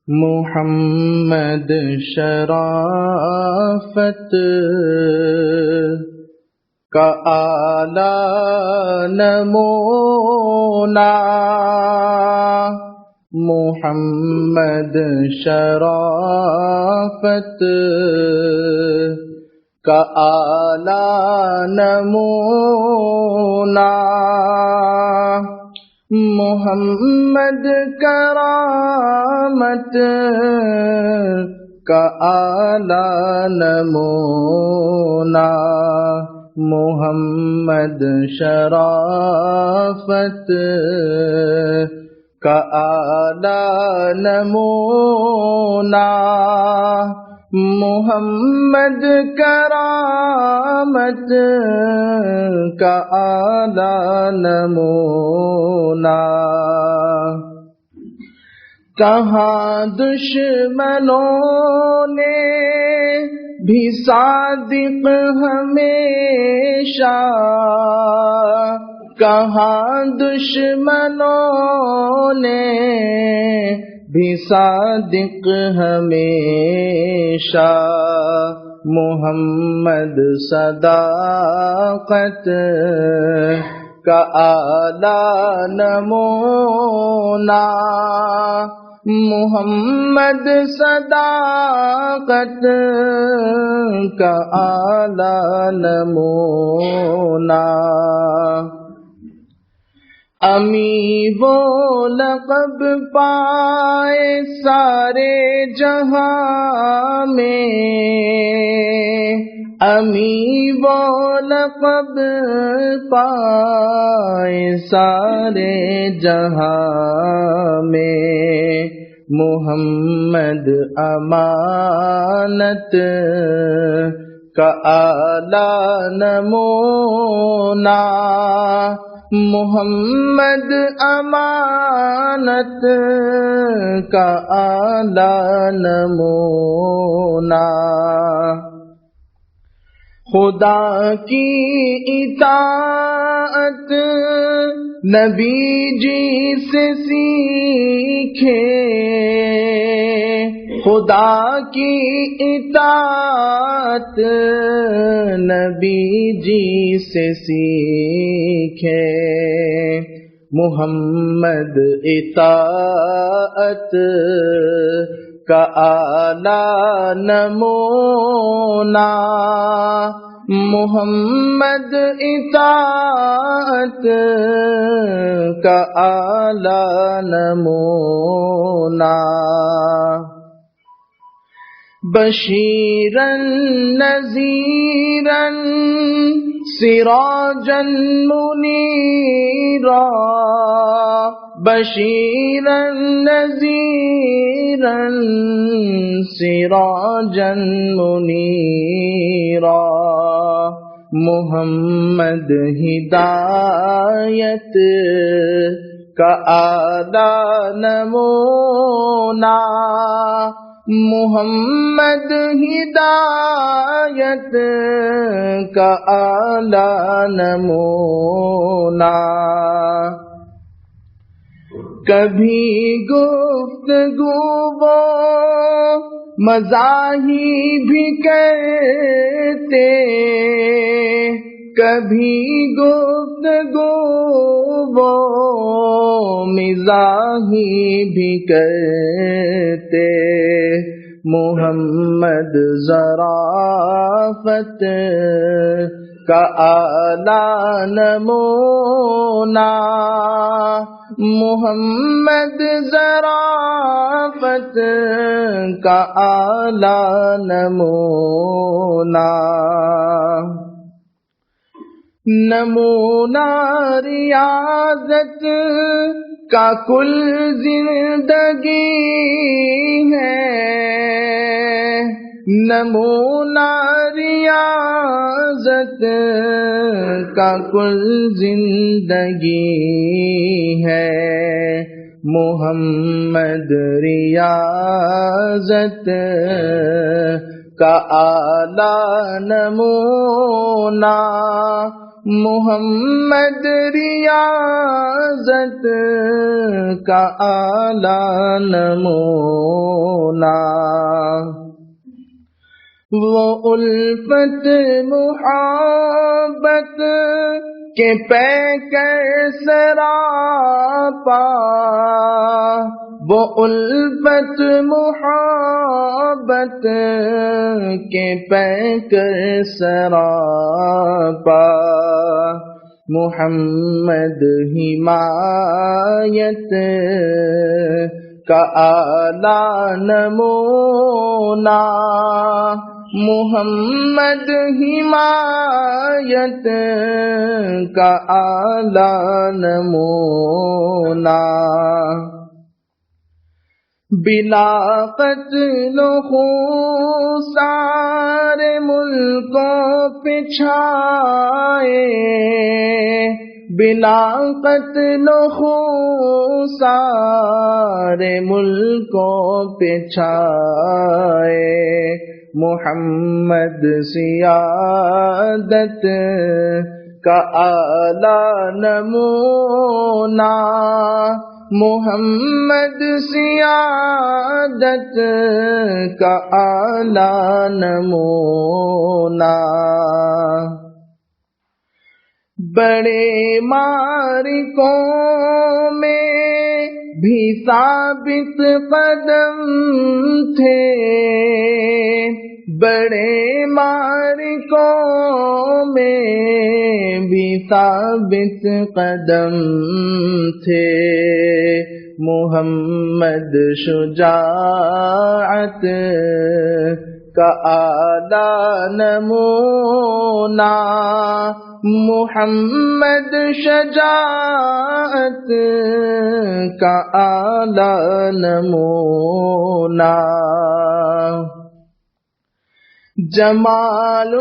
محمد شرافت کا اعلیٰ نمونہ، محمد شرافت کا اعلیٰ نمونہ، محمد کرامت کا اعلیٰ نمونہ، محمد شرافت کا اعلیٰ نمونہ، محمد کرامت کا اعلیٰ نمونہ۔ کہاں دشمنوں نے بھی صادق ہمیشہ، کہاں دشمنوں نے بھی صادق ہمیشہ، محمد صداقت کا اعلیٰ نمونہ، محمد صداقت کا اعلیٰ نمونہ۔ امی وہ لقب پائے سارے جہاں میں، امی وہ لقب پائے سارے جہاں میں، محمد امانت کا اعلیٰ نمونہ، محمد امانت کا اعلیٰ نمونہ۔ خدا کی اطاعت نبی جی سے سیکھے، خدا کی اطاعت نبی جی سے سیکھے، محمد اطاعت کا اعلیٰ نمونہ، محمد اطاعت کا اعلیٰ نمونہ۔ بشیراً نذیراً سراجاً منیراً، بشیراً نذیراً سراجاً منیراً، محمد ہدایت کا اعلیٰ نمونہ، محمد ہدایت کا اعلیٰ نمونہ۔ کبھی گفتگو وہ مزاحی بھی کرتے، کبھی گفتگو وہ مزاحی بھی کرتے، محمد ظرافت کا اعلیٰ نمونہ، محمد ظرافت کا اعلیٰ نمونہ۔ نمونہ ریاضت کا کل زندگی ہے، نمونہ ریاضت کا کل زندگی ہے، محمد ریاضت کا اعلیٰ نمونہ، محمد ریاضت کا اعلیٰ نمونہ، وہ الفت محبت کے پیکر سراپا، وہ الفت محبت کے پیکر سراپا، محمد حمایت کا اعلیٰ نمونہ، محمد حمایت کا اعلیٰ نمونہ، بلا قتل و خون سارے ملکوں پہ چھائے، بلا قتل و خون سارے ملکوں پہ چھائے، محمد سیادت کا اعلیٰ نمونہ، محمد سیادت کا اعلیٰ نمونہ، بڑے معرکوں میں بھی ثابت قدم تھے، بڑے معرکوں میں بھی ثابت قدم تھے، محمد شجاعت کا اعلیٰ نمونہ، محمد شجاعت کا اعلیٰ نمونہ، جمال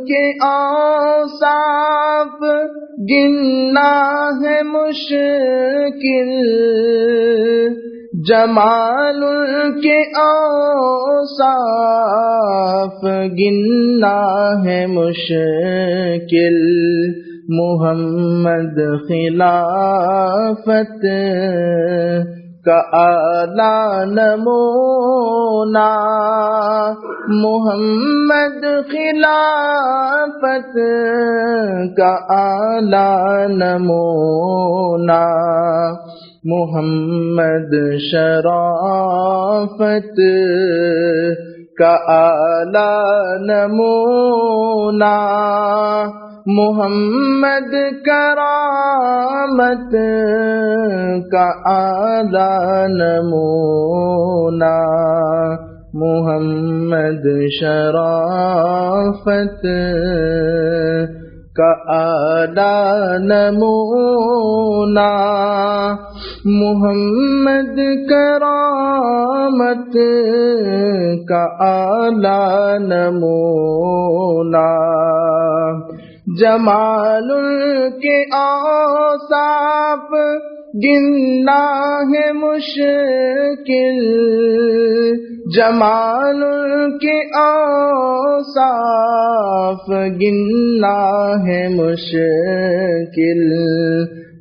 کے اوصاف گننا ہے مشکل، جمال کے اوصاف گننا ہے مشکل، محمد خلافت کا اعلیٰ نمونہ، محمد خلافت کا اعلیٰ نمونہ، محمد شرافت کا اعلیٰ نمونہ، محمد کرامت کا اعلیٰ نمونہ، محمد شرافت کا اعلیٰ نمونہ، محمد کرامت کا اعلیٰ نمونہ، جمال کے اوصاف گننا ہے مشکل، جمال کے اوصاف گننا ہے مشکل،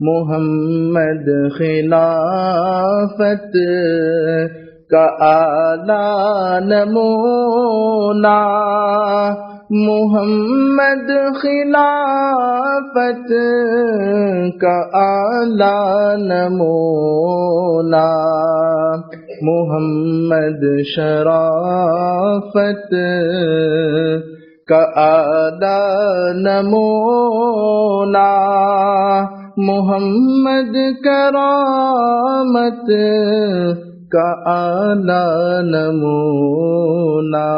محمد خلافت کا اعلیٰ نمونہ، محمد خلافت کا اعلیٰ نمونہ، محمد شرافت کا اعلیٰ نمونہ، محمد کرامت کا اعلیٰ نمونہ۔